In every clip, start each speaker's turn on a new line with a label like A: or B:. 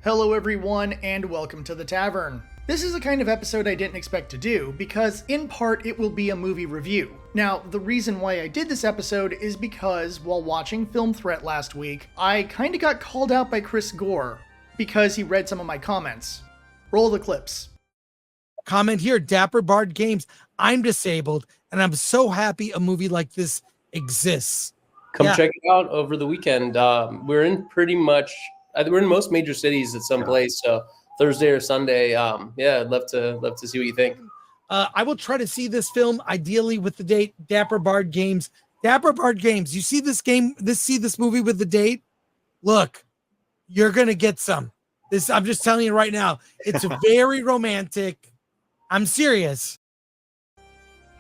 A: Hello everyone and welcome to the tavern. This is a kind of episode I didn't expect to do because in part it will be a movie review. Now, the reason why I did this episode is because while watching Film Threat last week, I kinda got called out by Chris Gore because he read some of my comments. Roll the clips.
B: Comment here, Dapper Bard Games. I'm disabled and I'm so happy a movie like this exists.
C: Come check it out over the weekend. We're in we're in most major cities at some place. So Thursday or Sunday. I'd love to see what you think.
B: I will try to see this film ideally with the date. Dapper Bard Games. Dapper Bard Games. You see this movie with the date? Look, you're gonna get some. I'm just telling you right now. It's very romantic. I'm serious.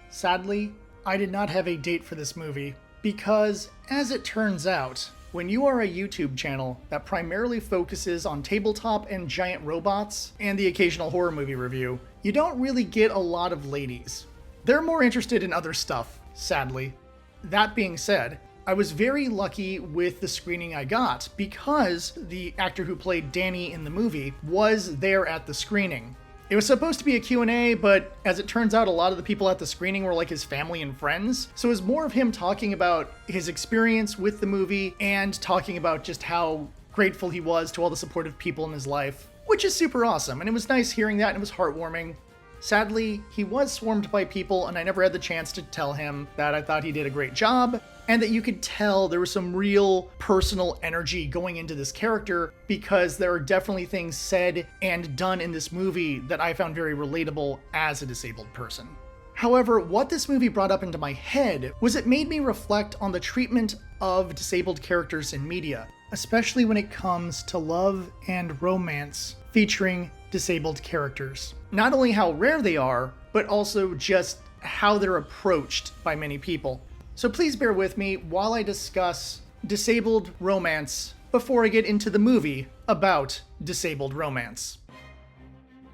A: Sadly, I did not have a date for this movie because, as it turns out, when you are a YouTube channel that primarily focuses on tabletop and giant robots and the occasional horror movie review, you don't really get a lot of ladies. They're more interested in other stuff, sadly. That being said, I was very lucky with the screening I got because the actor who played Danny in the movie was there at the screening. It was supposed to be a Q&A, but as it turns out, a lot of the people at the screening were like his family and friends. So it was more of him talking about his experience with the movie and talking about just how grateful he was to all the supportive people in his life, which is super awesome. And it was nice hearing that, and it was heartwarming. Sadly, he was swarmed by people, and I never had the chance to tell him that I thought he did a great job, and that you could tell there was some real personal energy going into this character because there are definitely things said and done in this movie that I found very relatable as a disabled person. However, what this movie brought up into my head was it made me reflect on the treatment of disabled characters in media, especially when it comes to love and romance featuring disabled characters. Not only how rare they are, but also just how they're approached by many people. So please bear with me while I discuss disabled romance before I get into the movie about disabled romance.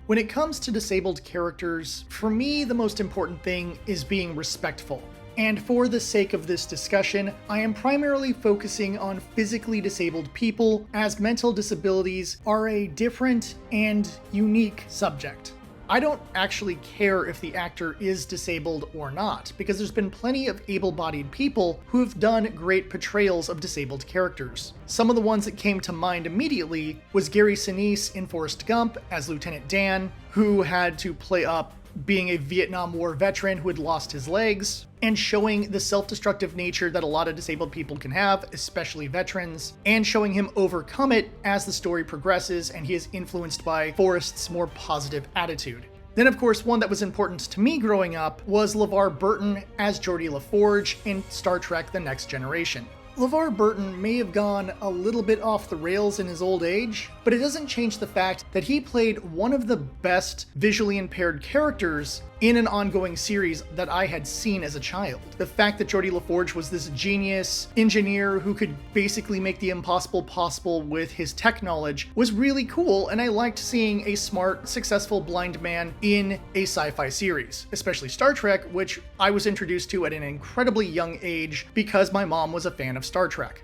A: When it comes to disabled characters, for me the most important thing is being respectful. And for the sake of this discussion, I am primarily focusing on physically disabled people, as mental disabilities are a different and unique subject. I don't actually care if the actor is disabled or not, because there's been plenty of able-bodied people who have done great portrayals of disabled characters. Some of the ones that came to mind immediately was Gary Sinise in Forrest Gump as Lieutenant Dan, who had to play up being a Vietnam War veteran who had lost his legs, and showing the self-destructive nature that a lot of disabled people can have, especially veterans, and showing him overcome it as the story progresses and he is influenced by Forrest's more positive attitude. Then of course, one that was important to me growing up was LeVar Burton as Geordi LaForge in Star Trek: The Next Generation. LeVar Burton may have gone a little bit off the rails in his old age, but it doesn't change the fact that he played one of the best visually impaired characters in an ongoing series that I had seen as a child. The fact that Geordi LaForge was this genius engineer who could basically make the impossible possible with his tech knowledge was really cool, and I liked seeing a smart, successful blind man in a sci-fi series, especially Star Trek, which I was introduced to at an incredibly young age because my mom was a fan of Star Trek.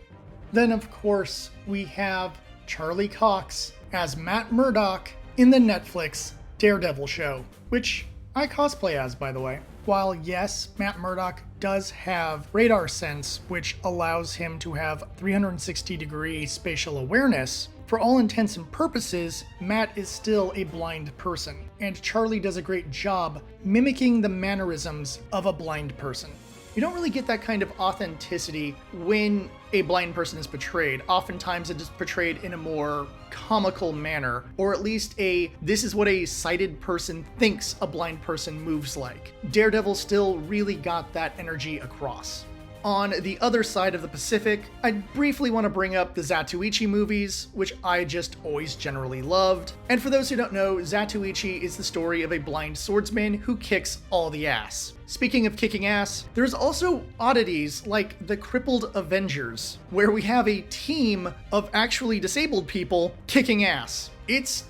A: Then of course, we have Charlie Cox as Matt Murdock in the Netflix Daredevil show, which I cosplay as, by the way. While yes, Matt Murdock does have radar sense, which allows him to have 360-degree spatial awareness, for all intents and purposes, Matt is still a blind person, and Charlie does a great job mimicking the mannerisms of a blind person. You don't really get that kind of authenticity when a blind person is portrayed. Oftentimes it is portrayed in a more comical manner, or at least this is what a sighted person thinks a blind person moves like. Daredevil still really got that energy across. On the other side of the Pacific, I briefly want to bring up the Zatoichi movies, which I just always generally loved. And for those who don't know, Zatoichi is the story of a blind swordsman who kicks all the ass. Speaking of kicking ass, there's also oddities like the Crippled Avengers, where we have a team of actually disabled people kicking ass. It's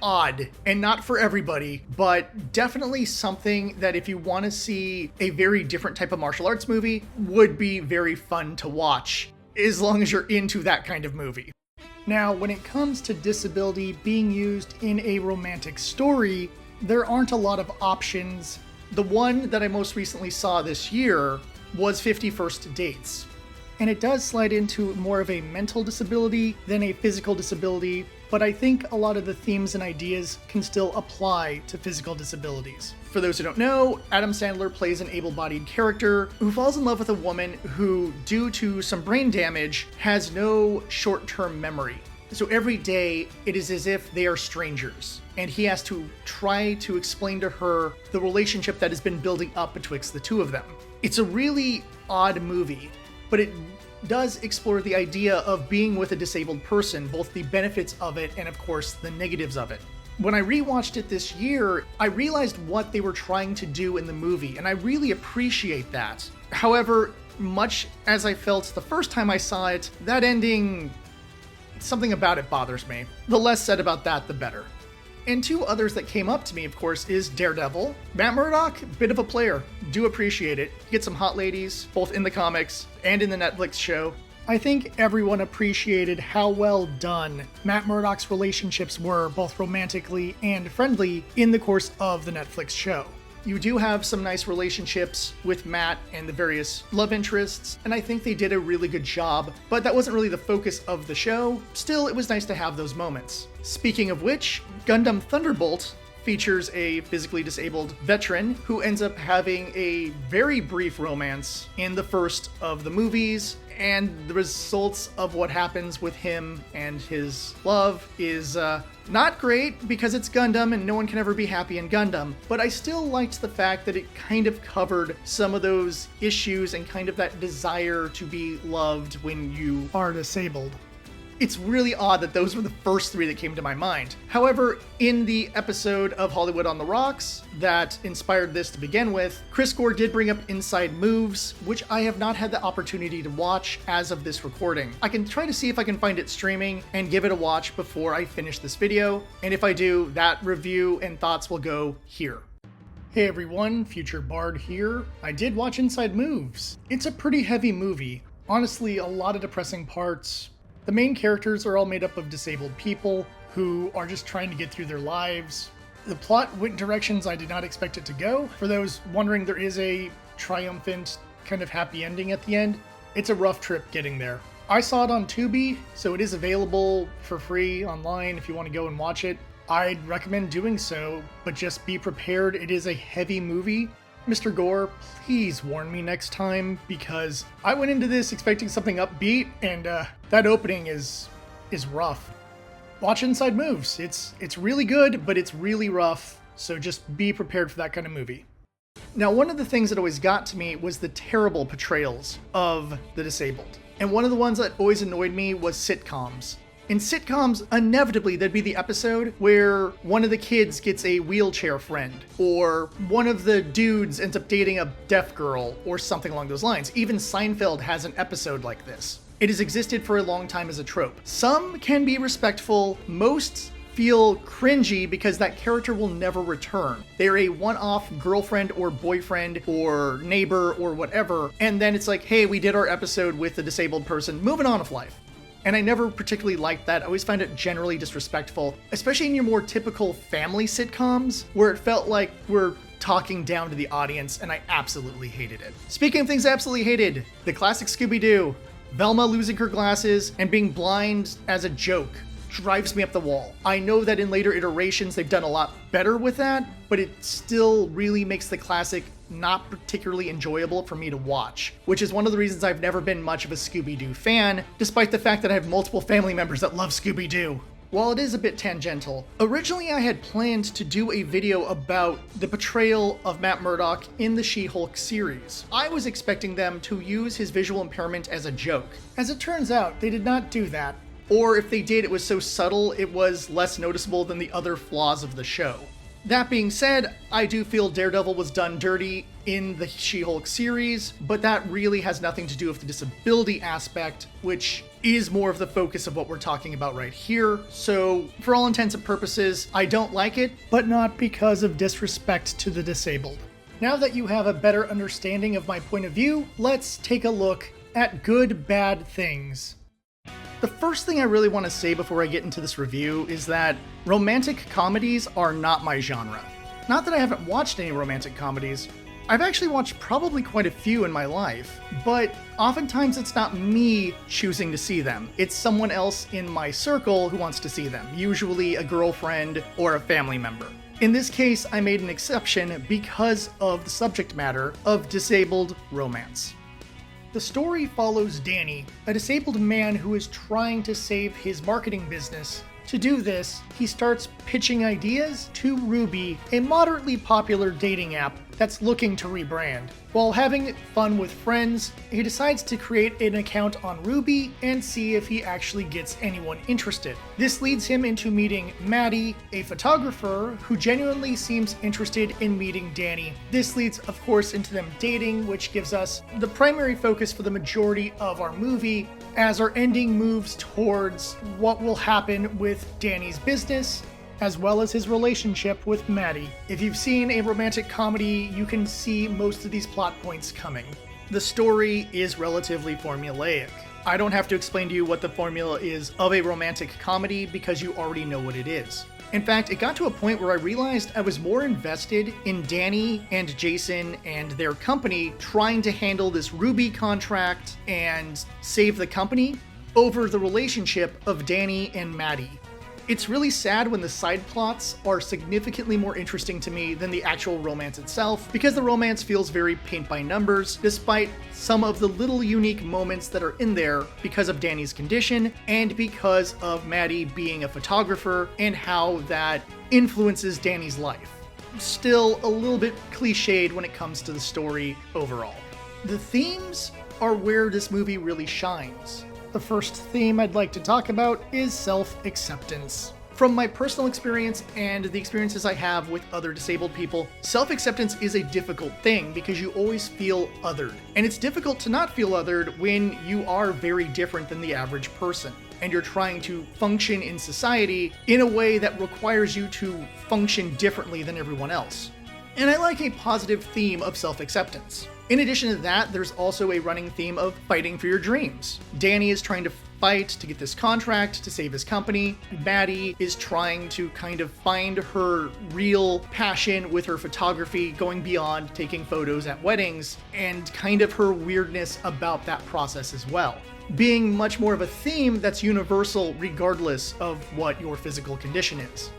A: odd and not for everybody, but definitely something that if you want to see a very different type of martial arts movie would be very fun to watch, as long as you're into that kind of movie. Now, when it comes to disability being used in a romantic story, there aren't a lot of options. The one that I most recently saw this year was 50 First Dates. And it does slide into more of a mental disability than a physical disability, but I think a lot of the themes and ideas can still apply to physical disabilities. For those who don't know, Adam Sandler plays an able-bodied character who falls in love with a woman who, due to some brain damage, has no short-term memory. So every day, it is as if they are strangers, and he has to try to explain to her the relationship that has been building up betwixt the two of them. It's a really odd movie, but it does explore the idea of being with a disabled person, both the benefits of it and, of course, the negatives of it. When I rewatched it this year, I realized what they were trying to do in the movie, and I really appreciate that. However, much as I felt the first time I saw it, that ending, something about it bothers me. The less said about that, the better. And two others that came up to me, of course, is Daredevil. Matt Murdock, bit of a player. Do appreciate it. He gets some hot ladies, both in the comics and in the Netflix show. I think everyone appreciated how well done Matt Murdock's relationships were, both romantically and friendly, in the course of the Netflix show. You do have some nice relationships with Matt and the various love interests, and I think they did a really good job, but that wasn't really the focus of the show. Still, it was nice to have those moments. Speaking of which, Gundam Thunderbolt features a physically disabled veteran who ends up having a very brief romance in the first of the movies, and the results of what happens with him and his love is not great because it's Gundam and no one can ever be happy in Gundam, but I still liked the fact that it kind of covered some of those issues and kind of that desire to be loved when you are disabled. It's really odd that those were the first three that came to my mind. However, in the episode of Hollywood on the Rocks that inspired this to begin with, Chris Gore did bring up Inside Moves, which I have not had the opportunity to watch as of this recording. I can try to see if I can find it streaming and give it a watch before I finish this video, and if I do, that review and thoughts will go here. Hey everyone, Future Bard here. I did watch Inside Moves. It's a pretty heavy movie. Honestly, a lot of depressing parts. The main characters are all made up of disabled people who are just trying to get through their lives. The plot went directions I did not expect it to go. For those wondering, there is a triumphant, kind of happy ending at the end. It's a rough trip getting there. I saw it on Tubi, so it is available for free online if you want to go and watch it. I'd recommend doing so, but just be prepared. It is a heavy movie. Mr. Gore, please warn me next time, because I went into this expecting something upbeat, and that opening is rough. Watch Inside Moves. It's really good, but it's really rough, so just be prepared for that kind of movie. Now, one of the things that always got to me was the terrible portrayals of the disabled. And one of the ones that always annoyed me was sitcoms. In sitcoms, inevitably there'd be the episode where one of the kids gets a wheelchair friend, or one of the dudes ends up dating a deaf girl, or something along those lines. Even Seinfeld has an episode like this. It has existed for a long time as a trope. Some can be respectful, most feel cringy because that character will never return. They're a one-off girlfriend or boyfriend or neighbor or whatever, and then it's like, hey, we did our episode with the disabled person, moving on with life. And I never particularly liked that. I always find it generally disrespectful, especially in your more typical family sitcoms, where it felt like we're talking down to the audience, and I absolutely hated it. Speaking of things I absolutely hated, the classic Scooby-Doo. Velma losing her glasses and being blind as a joke drives me up the wall. I know that in later iterations they've done a lot better with that, but it still really makes the classic not particularly enjoyable for me to watch, which is one of the reasons I've never been much of a Scooby-Doo fan, despite the fact that I have multiple family members that love Scooby-Doo. While it is a bit tangential, originally I had planned to do a video about the portrayal of Matt Murdock in the She-Hulk series. I was expecting them to use his visual impairment as a joke. As it turns out, they did not do that. Or if they did, it was so subtle it was less noticeable than the other flaws of the show. That being said, I do feel Daredevil was done dirty in the She-Hulk series, but that really has nothing to do with the disability aspect, which is more of the focus of what we're talking about right here. So, for all intents and purposes, I don't like it, but not because of disrespect to the disabled. Now that you have a better understanding of my point of view, let's take a look at good, bad things. The first thing I really want to say before I get into this review is that romantic comedies are not my genre. Not that I haven't watched any romantic comedies. I've actually watched probably quite a few in my life, but oftentimes it's not me choosing to see them. It's someone else in my circle who wants to see them, usually a girlfriend or a family member. In this case, I made an exception because of the subject matter of disabled romance. The story follows Danny, a disabled man who is trying to save his marketing business. To do this, he starts pitching ideas to Ruby, a moderately popular dating app that's looking to rebrand. While having fun with friends, he decides to create an account on Ruby and see if he actually gets anyone interested. This leads him into meeting Maddie, a photographer who genuinely seems interested in meeting Danny. This leads, of course, into them dating, which gives us the primary focus for the majority of our movie, as our ending moves towards what will happen with Danny's business, as well as his relationship with Maddie. If you've seen a romantic comedy, you can see most of these plot points coming. The story is relatively formulaic. I don't have to explain to you what the formula is of a romantic comedy because you already know what it is. In fact, it got to a point where I realized I was more invested in Danny and Jason and their company trying to handle this Ruby contract and save the company over the relationship of Danny and Maddie. It's really sad when the side plots are significantly more interesting to me than the actual romance itself, because the romance feels very paint by numbers, despite some of the little unique moments that are in there because of Danny's condition and because of Maddie being a photographer and how that influences Danny's life. Still a little bit cliched when it comes to the story overall. The themes are where this movie really shines. The first theme I'd like to talk about is self-acceptance. From my personal experience and the experiences I have with other disabled people, self-acceptance is a difficult thing because you always feel othered. And it's difficult to not feel othered when you are very different than the average person, and you're trying to function in society in a way that requires you to function differently than everyone else. And I like a positive theme of self-acceptance. In addition to that, there's also a running theme of fighting for your dreams. Danny is trying to fight to get this contract to save his company. Maddie is trying to kind of find her real passion with her photography, going beyond taking photos at weddings, and kind of her weirdness about that process as well, being much more of a theme that's universal regardless of what your physical condition is.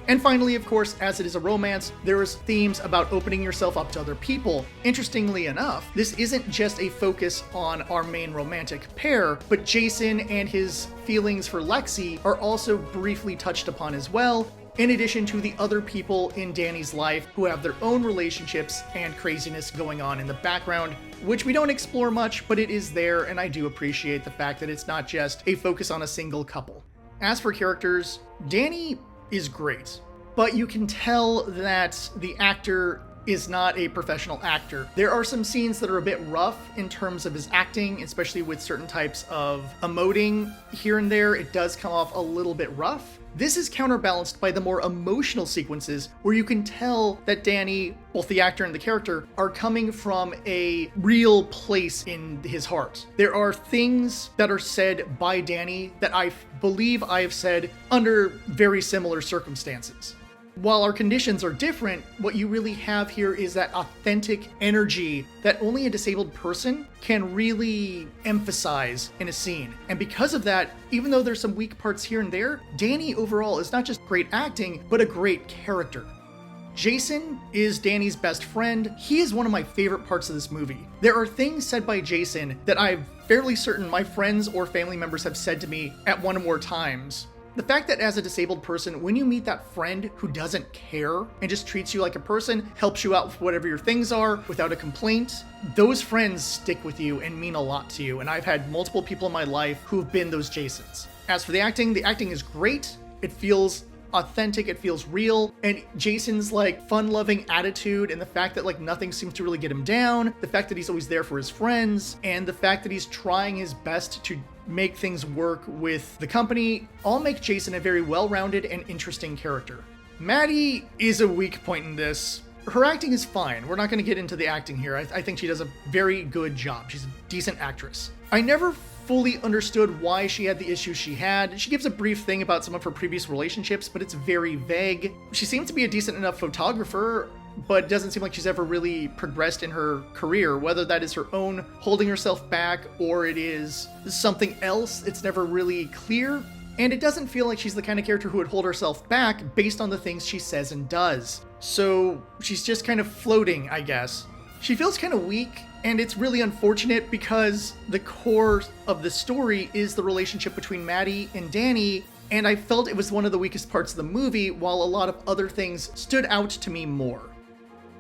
A: And finally, of course, as it is a romance, there is themes about opening yourself up to other people. Interestingly enough, this isn't just a focus on our main romantic pair, but Jason and his feelings for Lexi are also briefly touched upon as well, in addition to the other people in Danny's life who have their own relationships and craziness going on in the background, which we don't explore much, but it is there, and I do appreciate the fact that it's not just a focus on a single couple. As for characters, Danny is great, but you can tell that the actor is not a professional actor. There are some scenes that are a bit rough in terms of his acting, especially with certain types of emoting here and there. It does come off a little bit rough. This is counterbalanced by the more emotional sequences where you can tell that Danny, both the actor and the character, are coming from a real place in his heart. There are things that are said by Danny that I believe I have said under very similar circumstances. While our conditions are different, what you really have here is that authentic energy that only a disabled person can really emphasize in a scene. And because of that, even though there's some weak parts here and there, Danny overall is not just great acting, but a great character. Jason is Danny's best friend. He is one of my favorite parts of this movie. There are things said by Jason that I'm fairly certain my friends or family members have said to me at one or more times. The fact that as a disabled person, when you meet that friend who doesn't care and just treats you like a person, helps you out with whatever your things are without a complaint, those friends stick with you and mean a lot to you. And I've had multiple people in my life who've been those Jasons. As for the acting is great. It feels authentic, it feels real, and Jason's like fun-loving attitude and the fact that like nothing seems to really get him down, the fact that he's always there for his friends, and the fact that he's trying his best to make things work with the company all make Jason a very well-rounded and interesting character. Maddie is a weak point in this. Her acting is fine. We're not going to get into the acting here. I think she does a very good job. She's a decent actress. I never fully understood why she had the issues she had. She gives a brief thing about some of her previous relationships, but it's very vague. She seems to be a decent enough photographer, but it doesn't seem like she's ever really progressed in her career, whether that is her own holding herself back or it is something else. It's never really clear. And it doesn't feel like she's the kind of character who would hold herself back based on the things she says and does. So she's just kind of floating, I guess. She feels kind of weak, and it's really unfortunate because the core of the story is the relationship between Maddie and Danny, and I felt it was one of the weakest parts of the movie, while a lot of other things stood out to me more.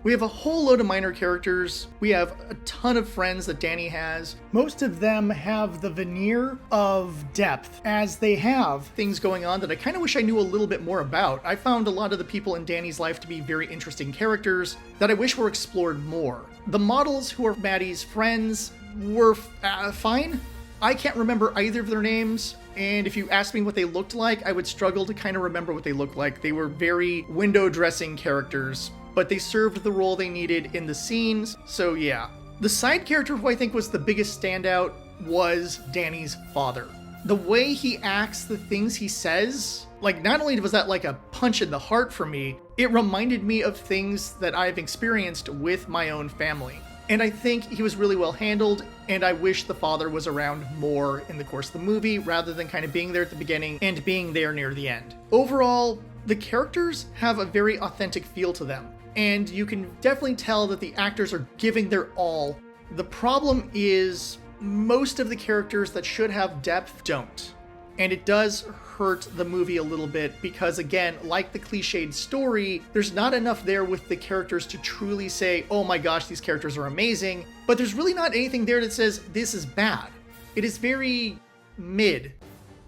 A: We have a whole load of minor characters. We have a ton of friends that Danny has. Most of them have the veneer of depth, as they have things going on that I kind of wish I knew a little bit more about. I found a lot of the people in Danny's life to be very interesting characters that I wish were explored more. The models who are Maddie's friends were fine. I can't remember either of their names, and if you asked me what they looked like, I would struggle to kind of remember what they looked like. They were very window dressing characters, but they served the role they needed in the scenes, so yeah. The side character who I think was the biggest standout was Danny's father. The way he acts, the things he says, like, not only was that like a punch in the heart for me, it reminded me of things that I've experienced with my own family. And I think he was really well handled, and I wish the father was around more in the course of the movie, rather than kind of being there at the beginning and being there near the end. Overall, the characters have a very authentic feel to them, and you can definitely tell that the actors are giving their all. The problem is most of the characters that should have depth don't. And it does hurt the movie a little bit because, again, like the cliched story, there's not enough there with the characters to truly say, oh my gosh, these characters are amazing. But there's really not anything there that says this is bad. It is very mid.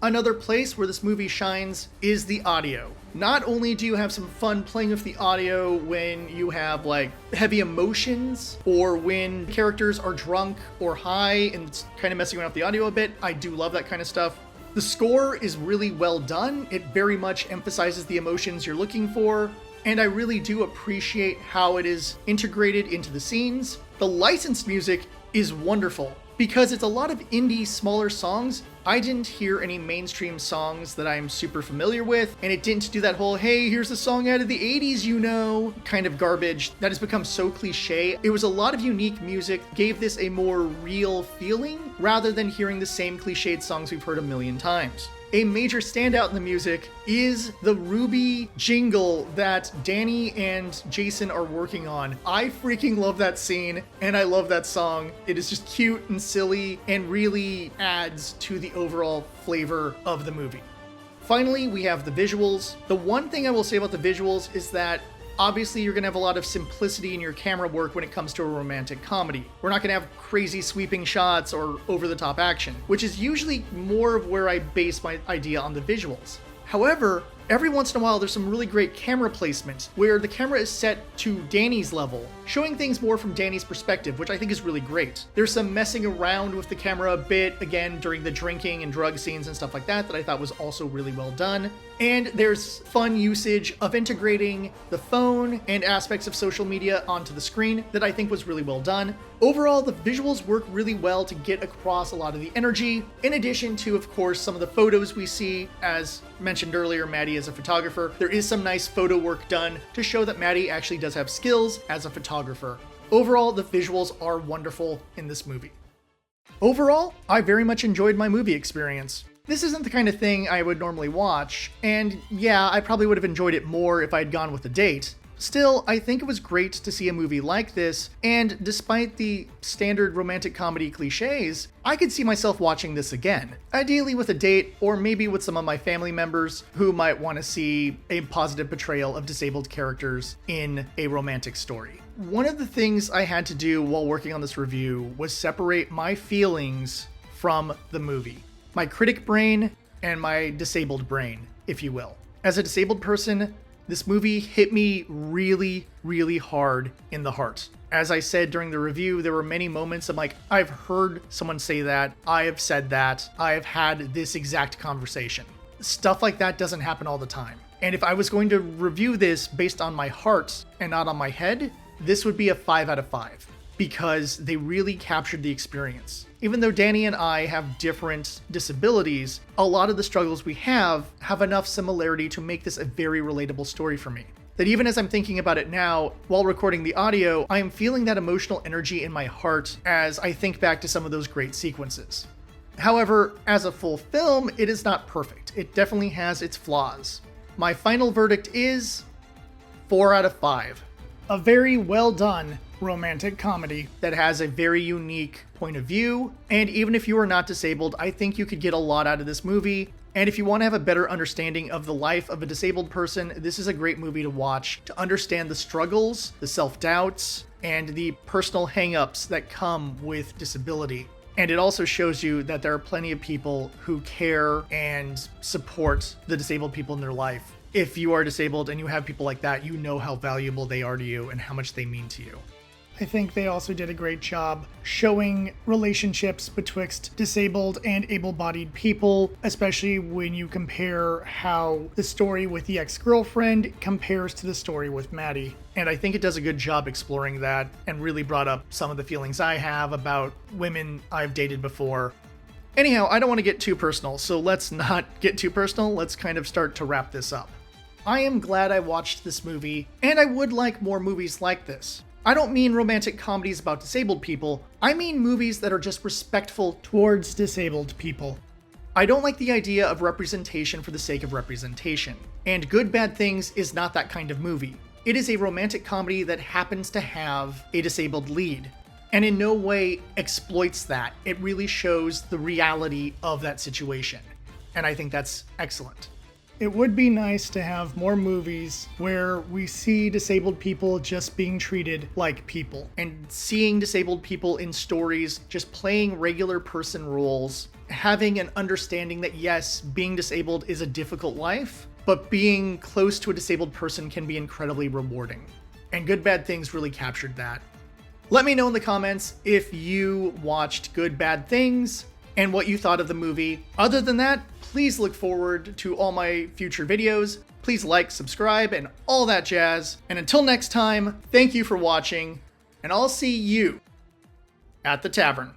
A: Another place where this movie shines is the audio. Not only do you have some fun playing with the audio when you have like heavy emotions or when characters are drunk or high and it's kind of messing around with the audio a bit, I do love that kind of stuff. The score is really well done. It very much emphasizes the emotions you're looking for, and I really do appreciate how it is integrated into the scenes. The licensed music is wonderful because it's a lot of indie, smaller songs. I didn't hear any mainstream songs that I'm super familiar with, and it didn't do that whole, hey, here's a song out of the 80s, you know, kind of garbage that has become so cliche. It was a lot of unique music, gave this a more real feeling, rather than hearing the same cliched songs we've heard a million times. A major standout in the music is the Ruby jingle that Danny and Jason are working on. I freaking love that scene, and I love that song. It is just cute and silly, and really adds to the overall flavor of the movie. Finally, we have the visuals. The one thing I will say about the visuals is that obviously you're gonna have a lot of simplicity in your camera work when it comes to a romantic comedy. We're not gonna have crazy sweeping shots or over-the-top action, which is usually more of where I base my idea on the visuals. However, every once in a while there's some really great camera placement where the camera is set to Danny's level, showing things more from Danny's perspective, which I think is really great. There's some messing around with the camera a bit, again, during the drinking and drug scenes and stuff like that I thought was also really well done. And there's fun usage of integrating the phone and aspects of social media onto the screen that I think was really well done. Overall, the visuals work really well to get across a lot of the energy, in addition to, of course, some of the photos we see. As mentioned earlier, Maddie is a photographer. There is some nice photo work done to show that Maddie actually does have skills as a photographer. Overall, the visuals are wonderful in this movie. Overall, I very much enjoyed my movie experience. This isn't the kind of thing I would normally watch, and yeah, I probably would have enjoyed it more if I had gone with a date. Still, I think it was great to see a movie like this, and despite the standard romantic comedy cliches, I could see myself watching this again. Ideally with a date, or maybe with some of my family members who might want to see a positive portrayal of disabled characters in a romantic story. One of the things I had to do while working on this review was separate my feelings from the movie. My critic brain and my disabled brain, if you will. As a disabled person, this movie hit me really, really hard in the heart. As I said during the review, there were many moments I'm like, I've heard someone say that, I have said that, I have had this exact conversation. Stuff like that doesn't happen all the time. And if I was going to review this based on my heart and not on my head, this would be a 5 out of 5 because they really captured the experience. even though Danny and I have different disabilities, a lot of the struggles we have enough similarity to make this a very relatable story for me. That even as I'm thinking about it now, while recording the audio, I am feeling that emotional energy in my heart as I think back to some of those great sequences. However, as a full film, it is not perfect. It definitely has its flaws. My final verdict is 4 out of 5. A very well done romantic comedy that has a very unique point of view, and even if you are not disabled, I think you could get a lot out of this movie. And if you want to have a better understanding of the life of a disabled person, this is a great movie to watch to understand the struggles, the self-doubts, and the personal hang-ups that come with disability. And it also shows you that there are plenty of people who care and support the disabled people in their life. If you are disabled and you have people like that, you know how valuable they are to you and how much they mean to you. I think they also did a great job showing relationships betwixt disabled and able-bodied people, especially when you compare how the story with the ex-girlfriend compares to the story with Maddie. And I think it does a good job exploring that and really brought up some of the feelings I have about women I've dated before. Anyhow, I don't want to get too personal, so let's not get too personal. Let's kind of start to wrap this up. I am glad I watched this movie, and I would like more movies like this. I don't mean romantic comedies about disabled people, I mean movies that are just respectful towards disabled people. I don't like the idea of representation for the sake of representation, and Good Bad Things is not that kind of movie. It is a romantic comedy that happens to have a disabled lead, and in no way exploits that. It really shows the reality of that situation, and I think that's excellent. It would be nice to have more movies where we see disabled people just being treated like people, and seeing disabled people in stories just playing regular person roles, having an understanding that yes, being disabled is a difficult life, but being close to a disabled person can be incredibly rewarding. And Good Bad Things really captured that. Let me know in the comments if you watched Good Bad Things and what you thought of the movie. Other than that, please look forward to all my future videos. Please like, subscribe, and all that jazz. And until next time, thank you for watching, and I'll see you at the tavern.